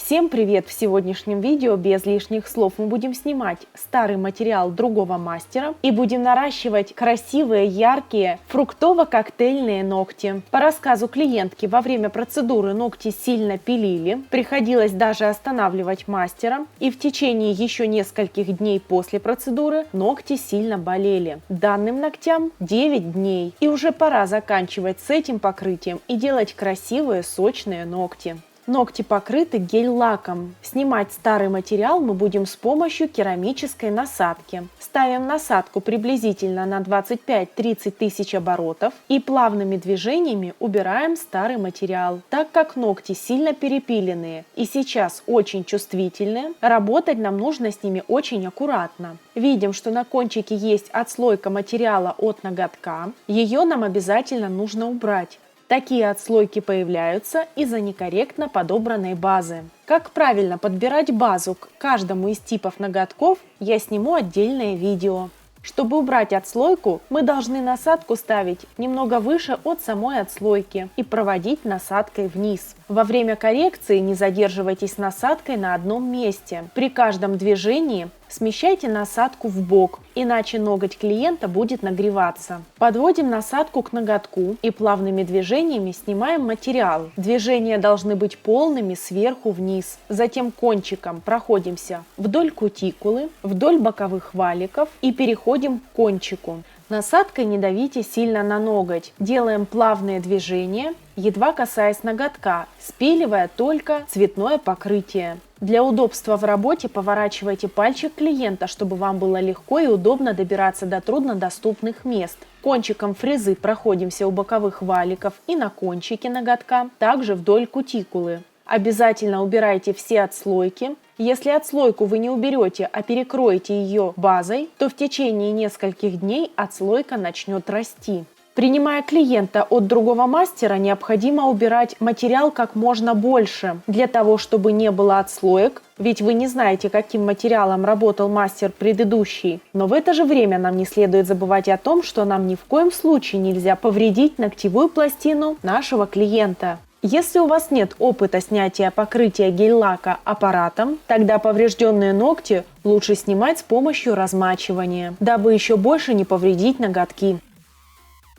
Всем привет! В сегодняшнем видео без лишних слов мы будем снимать старый материал другого мастера и будем наращивать красивые, яркие, фруктово-коктейльные ногти. По рассказу клиентки, во время процедуры ногти сильно пилили, приходилось даже останавливать мастера, и в течение еще нескольких дней после процедуры ногти сильно болели. Данным ногтям 9 дней, и уже пора заканчивать с этим покрытием и делать красивые, сочные ногти. Ногти покрыты гель-лаком. Снимать старый материал мы будем с помощью керамической насадки. Ставим насадку приблизительно на 25-30 тысяч оборотов и плавными движениями убираем старый материал. Так как ногти сильно перепиленные и сейчас очень чувствительные, работать нам нужно с ними очень аккуратно. Видим, что на кончике есть отслойка материала от ноготка. Ее нам обязательно нужно убрать. Такие отслойки появляются из-за некорректно подобранной базы. Как правильно подбирать базу к каждому из типов ноготков, я сниму отдельное видео. Чтобы убрать отслойку, мы должны насадку ставить немного выше от самой отслойки и проводить насадкой вниз. Во время коррекции не задерживайтесь насадкой на одном месте. При каждом движении смещайте насадку в бок, иначе ноготь клиента будет нагреваться. Подводим насадку к ноготку и плавными движениями снимаем материал. Движения должны быть полными сверху вниз. Затем кончиком проходимся вдоль кутикулы, вдоль боковых валиков и переходим к кончику. Насадкой не давите сильно на ноготь. Делаем плавные движения, едва касаясь ноготка, спиливая только цветное покрытие. Для удобства в работе поворачивайте пальчик клиента, чтобы вам было легко и удобно добираться до труднодоступных мест. Кончиком фрезы проходимся у боковых валиков и на кончике ноготка, также вдоль кутикулы. Обязательно убирайте все отслойки. Если отслойку вы не уберете, а перекроете ее базой, то в течение нескольких дней отслойка начнет расти. Принимая клиента от другого мастера, необходимо убирать материал как можно больше, для того, чтобы не было отслоек, ведь вы не знаете, каким материалом работал мастер предыдущий. Но в это же время нам не следует забывать о том, что нам ни в коем случае нельзя повредить ногтевую пластину нашего клиента. Если у вас нет опыта снятия покрытия гель-лака аппаратом, тогда поврежденные ногти лучше снимать с помощью размачивания, дабы еще больше не повредить ноготки.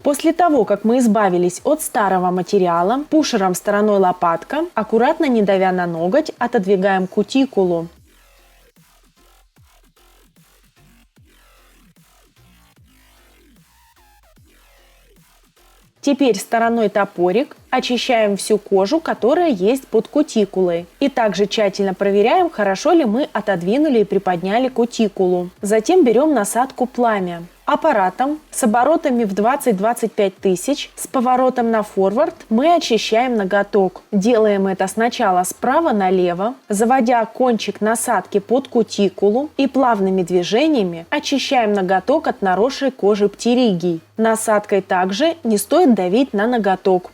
После того, как мы избавились от старого материала, пушером стороной лопатка, аккуратно не давя на ноготь, отодвигаем кутикулу. Теперь стороной топорик очищаем всю кожу, которая есть под кутикулой. И также тщательно проверяем, хорошо ли мы отодвинули и приподняли кутикулу. Затем берем насадку пламя. Аппаратом с оборотами в 20-25 тысяч с поворотом на форвард мы очищаем ноготок. Делаем это сначала справа налево, заводя кончик насадки под кутикулу и плавными движениями очищаем ноготок от наросшей кожи птеригий. Насадкой также не стоит давить на ноготок.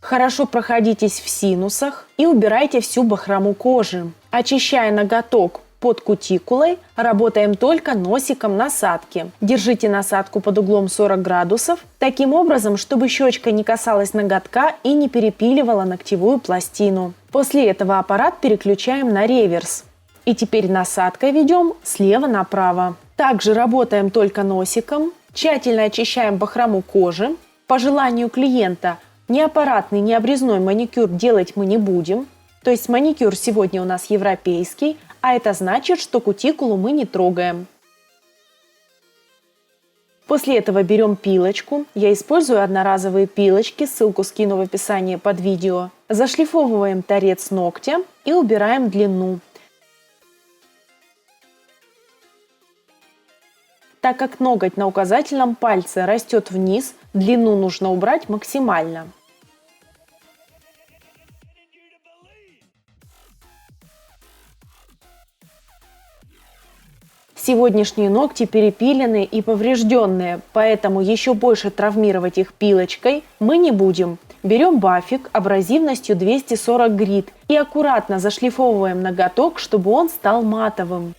Хорошо проходитесь в синусах и убирайте всю бахрому кожи. Очищая ноготок под кутикулой, работаем только носиком насадки. Держите насадку под углом 40 градусов, таким образом, чтобы щечка не касалась ноготка и не перепиливала ногтевую пластину. После этого аппарат переключаем на реверс. И теперь насадкой ведем слева направо. Также работаем только носиком, тщательно очищаем бахрому кожи. По желанию клиента ни аппаратный, ни обрезной маникюр делать мы не будем. То есть маникюр сегодня у нас европейский, а это значит, что кутикулу мы не трогаем. После этого берем пилочку. Я использую одноразовые пилочки, ссылку скину в описании под видео. Зашлифовываем торец ногтя и убираем длину. Так как ноготь на указательном пальце растет вниз, длину нужно убрать максимально. Сегодняшние ногти перепиленные и поврежденные, поэтому еще больше травмировать их пилочкой мы не будем. Берем бафик абразивностью 240 грит и аккуратно зашлифовываем ноготок, чтобы он стал матовым.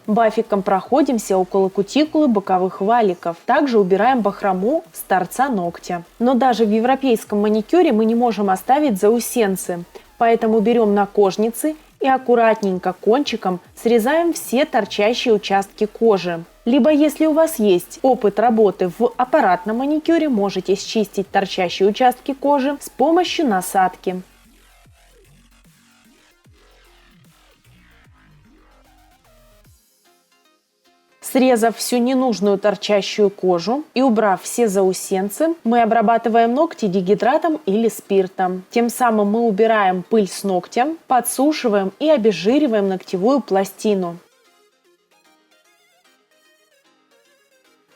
Бафиком проходимся около кутикулы боковых валиков. Также убираем бахрому с торца ногтя. Но даже в европейском маникюре мы не можем оставить заусенцы. Поэтому берем нокожницы и аккуратненько кончиком срезаем все торчащие участки кожи. Либо, если у вас есть опыт работы в аппаратном маникюре, можете счистить торчащие участки кожи с помощью насадки. Срезав всю ненужную торчащую кожу и убрав все заусенцы, мы обрабатываем ногти дигидратом или спиртом. Тем самым мы убираем пыль с ногтя, подсушиваем и обезжириваем ногтевую пластину.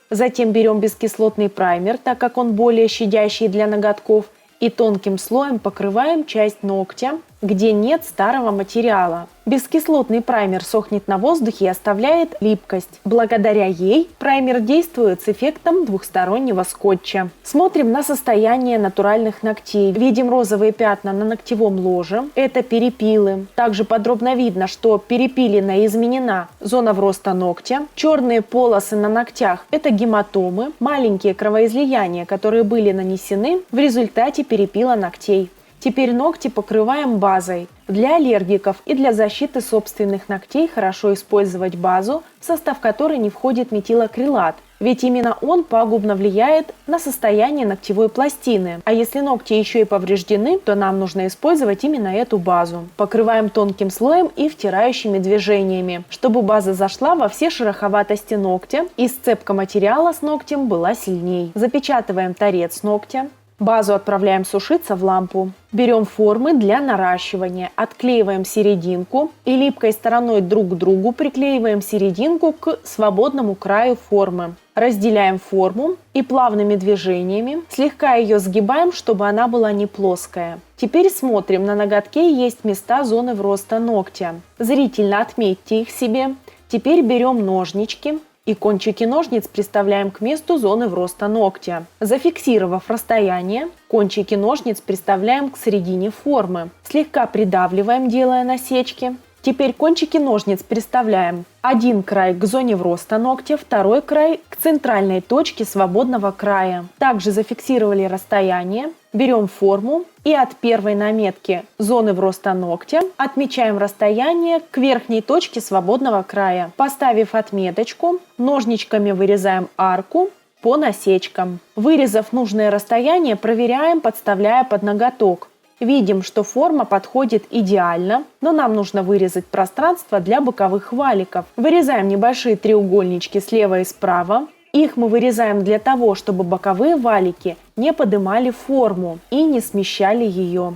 Затем берем бескислотный праймер, так как он более щадящий для ноготков, и тонким слоем покрываем часть ногтя, где нет старого материала. Бескислотный праймер сохнет на воздухе и оставляет липкость. Благодаря ей праймер действует с эффектом двухстороннего скотча. Смотрим на состояние натуральных ногтей. Видим розовые пятна на ногтевом ложе. Это перепилы. Также подробно видно, что перепилена и изменена зона вроста ногтя. Черные полосы на ногтях – это гематомы, маленькие кровоизлияния, которые были нанесены в результате перепила ногтей. Теперь ногти покрываем базой. Для аллергиков и для защиты собственных ногтей хорошо использовать базу, в состав которой не входит метилакрилат, ведь именно он пагубно влияет на состояние ногтевой пластины. А если ногти еще и повреждены, то нам нужно использовать именно эту базу. Покрываем тонким слоем и втирающими движениями, чтобы база зашла во все шероховатости ногтя и сцепка материала с ногтем была сильней. Запечатываем торец ногтя. Базу отправляем сушиться в лампу. Берем формы для наращивания, отклеиваем серединку и липкой стороной друг к другу приклеиваем серединку к свободному краю формы. Разделяем форму и плавными движениями слегка ее сгибаем, чтобы она была не плоская. Теперь смотрим, на ноготке есть места зоны вроста ногтя. Зрительно отметьте их себе. Теперь берем ножнички и кончики ножниц приставляем к месту зоны вроста ногтя. Зафиксировав расстояние, кончики ножниц приставляем к середине формы. Слегка придавливаем, делая насечки. Теперь кончики ножниц приставляем один край к зоне вроста ногтя, второй край к центральной точке свободного края. Также зафиксировали расстояние. Берем форму и от первой наметки зоны вроста ногтя отмечаем расстояние к верхней точке свободного края. Поставив отметочку, ножничками вырезаем арку по насечкам. Вырезав нужное расстояние, проверяем, подставляя под ноготок. Видим, что форма подходит идеально, но нам нужно вырезать пространство для боковых валиков. Вырезаем небольшие треугольнички слева и справа. Их мы вырезаем для того, чтобы боковые валики не поднимали форму и не смещали ее.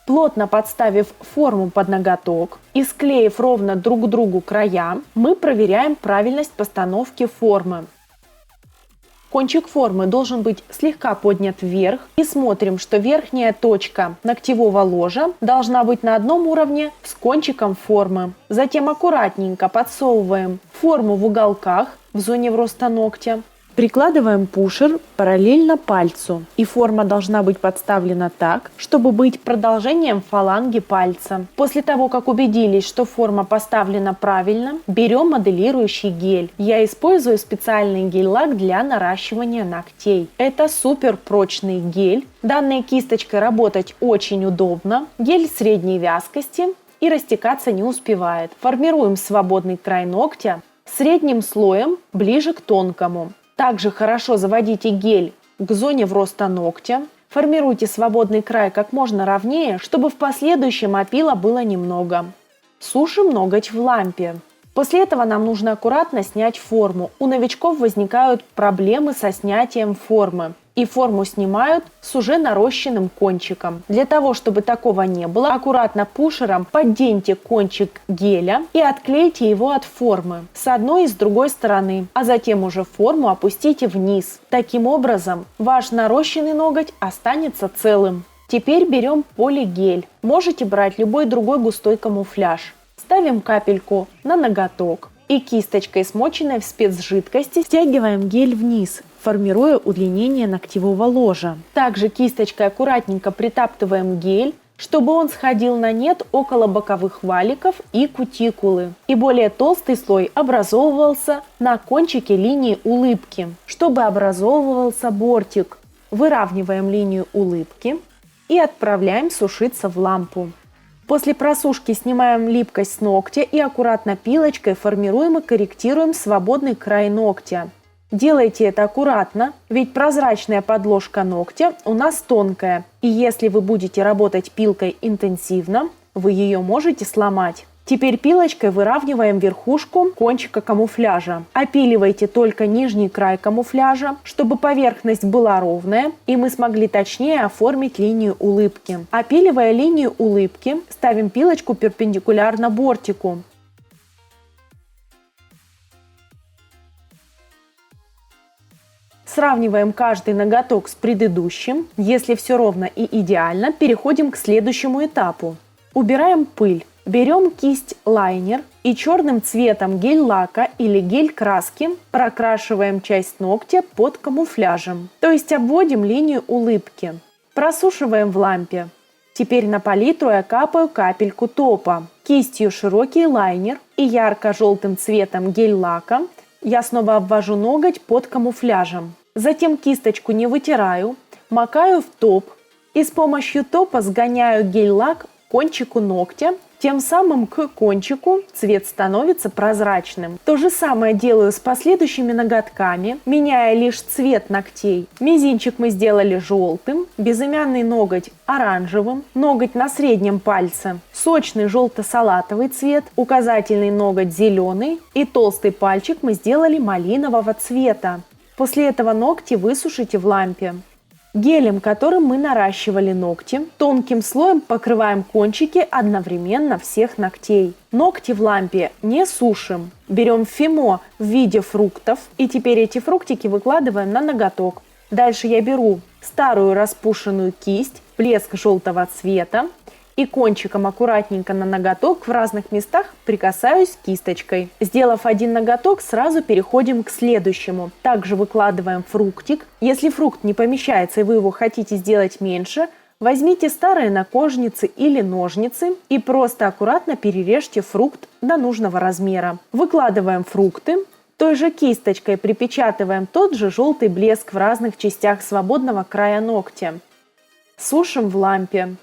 Плотно подставив форму под ноготок и склеив ровно друг к другу края, мы проверяем правильность постановки формы. Кончик формы должен быть слегка поднят вверх и смотрим, что верхняя точка ногтевого ложа должна быть на одном уровне с кончиком формы. Затем аккуратненько подсовываем форму в уголках в зоне вроста ногтя. Прикладываем пушер параллельно пальцу, и форма должна быть подставлена так, чтобы быть продолжением фаланги пальца. После того, как убедились, что форма поставлена правильно, берем моделирующий гель. Я использую специальный гель-лак для наращивания ногтей. Это супер прочный гель. Данной кисточкой работать очень удобно. Гель средней вязкости и растекаться не успевает. Формируем свободный край ногтя средним слоем ближе к тонкому. Также хорошо заводите гель к зоне вроста ногтя. Формируйте свободный край как можно ровнее, чтобы в последующем опила было немного. Сушим ноготь в лампе. После этого нам нужно аккуратно снять форму. У новичков возникают проблемы со снятием формы. И форму снимают с уже нарощенным кончиком. Для того, чтобы такого не было, аккуратно пушером подденьте кончик геля и отклейте его от формы с одной и с другой стороны, а затем уже форму опустите вниз. Таким образом, ваш нарощенный ноготь останется целым. Теперь берем полигель. Можете брать любой другой густой камуфляж. Ставим капельку на ноготок и кисточкой, смоченной в спецжидкости, стягиваем гель вниз, формируя удлинение ногтевого ложа. Также кисточкой аккуратненько притаптываем гель чтобы он сходил на нет около боковых валиков и кутикулы. И более толстый слой образовывался на кончике линии улыбки. Чтобы образовывался бортик, выравниваем линию улыбки и отправляем сушиться в лампу. После просушки снимаем липкость с ногтя и аккуратно пилочкой формируем и корректируем свободный край ногтя. Делайте это аккуратно, ведь прозрачная подложка ногтя у нас тонкая, и если вы будете работать пилкой интенсивно, вы ее можете сломать. Теперь пилочкой выравниваем верхушку кончика камуфляжа. Опиливайте только нижний край камуфляжа, чтобы поверхность была ровная и мы смогли точнее оформить линию улыбки. Опиливая линию улыбки, ставим пилочку перпендикулярно бортику. Сравниваем каждый ноготок с предыдущим. Если все ровно и идеально, переходим к следующему этапу. Убираем пыль. Берем кисть лайнер и черным цветом гель-лака или гель-краски прокрашиваем часть ногтя под камуфляжем, то есть обводим линию улыбки. Просушиваем в лампе. Теперь на палитру я капаю капельку топа. Кистью широкий лайнер и ярко-желтым цветом гель-лака я снова обвожу ноготь под камуфляжем. Затем кисточку не вытираю, макаю в топ и с помощью топа сгоняю гель-лак к кончику ногтя. Тем самым к кончику цвет становится прозрачным. То же самое делаю с последующими ноготками, меняя лишь цвет ногтей. Мизинчик мы сделали желтым, безымянный ноготь оранжевым, ноготь на среднем пальце сочный желто-салатовый цвет, указательный ноготь зеленый и толстый пальчик мы сделали малинового цвета. После этого ногти высушите в лампе. Гелем, которым мы наращивали ногти, тонким слоем покрываем кончики одновременно всех ногтей. Ногти в лампе не сушим. Берем фимо в виде фруктов и теперь эти фруктики выкладываем на ноготок. Дальше я беру старую распушенную кисть, блеск желтого цвета и кончиком аккуратненько на ноготок в разных местах прикасаюсь кисточкой. Сделав один ноготок, сразу переходим к следующему. Также выкладываем фруктик. Если фрукт не помещается и вы его хотите сделать меньше, возьмите старые ножницы или ножницы и просто аккуратно перережьте фрукт до нужного размера. Выкладываем фрукты. Той же кисточкой припечатываем тот же желтый блеск в разных частях свободного края ногтя. Сушим в лампе.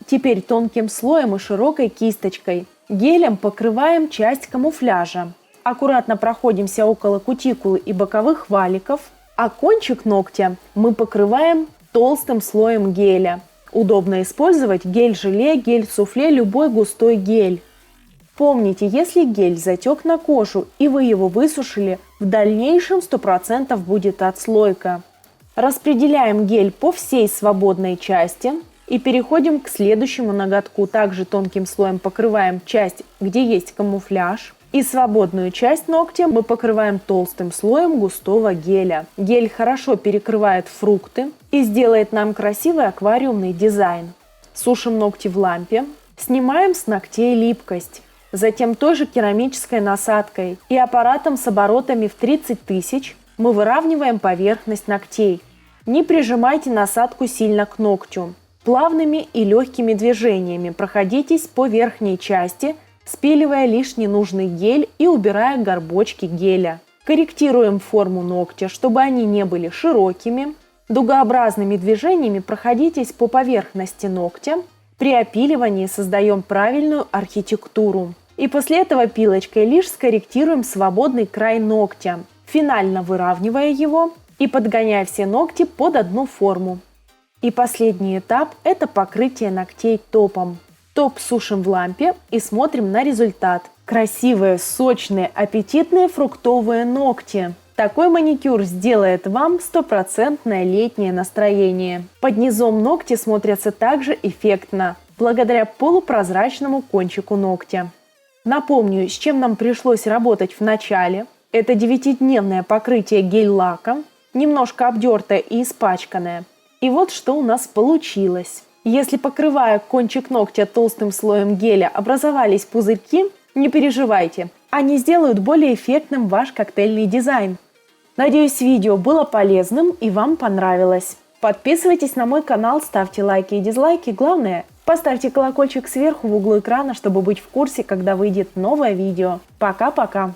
Теперь тонким слоем и широкой кисточкой гелем покрываем часть камуфляжа. Аккуратно проходимся около кутикулы и боковых валиков, а кончик ногтя мы покрываем толстым слоем геля. Удобно использовать гель-желе, гель-суфле, любой густой гель. Помните, если гель затек на кожу и вы его высушили, в дальнейшем 100% будет отслойка. Распределяем гель по всей свободной части. И переходим к следующему ноготку. Также тонким слоем покрываем часть, где есть камуфляж. И свободную часть ногтя мы покрываем толстым слоем густого геля. Гель хорошо перекрывает фрукты и сделает нам красивый аквариумный дизайн. Сушим ногти в лампе. Снимаем с ногтей липкость. Затем той же керамической насадкой и аппаратом с оборотами в 30 тысяч мы выравниваем поверхность ногтей. Не прижимайте насадку сильно к ногтю. Плавными и легкими движениями проходитесь по верхней части, спиливая лишний ненужный гель и убирая горбочки геля. Корректируем форму ногтя, чтобы они не были широкими. Дугообразными движениями проходитесь по поверхности ногтя. При опиливании создаем правильную архитектуру. И после этого пилочкой лишь скорректируем свободный край ногтя, финально выравнивая его и подгоняя все ногти под одну форму. И последний этап – это покрытие ногтей топом. Топ сушим в лампе и смотрим на результат. Красивые, сочные, аппетитные фруктовые ногти. Такой маникюр сделает вам 100% летнее настроение. Под низом ногти смотрятся также эффектно, благодаря полупрозрачному кончику ногтя. Напомню, с чем нам пришлось работать в начале. Это 9-дневное покрытие гель-лаком, немножко обдертое и испачканное. И вот что у нас получилось. Если, покрывая кончик ногтя толстым слоем геля, образовались пузырьки, не переживайте, они сделают более эффектным ваш коктейльный дизайн. Надеюсь, видео было полезным и вам понравилось. Подписывайтесь на мой канал, ставьте лайки и дизлайки. Главное, поставьте колокольчик сверху в углу экрана, чтобы быть в курсе, когда выйдет новое видео. Пока-пока!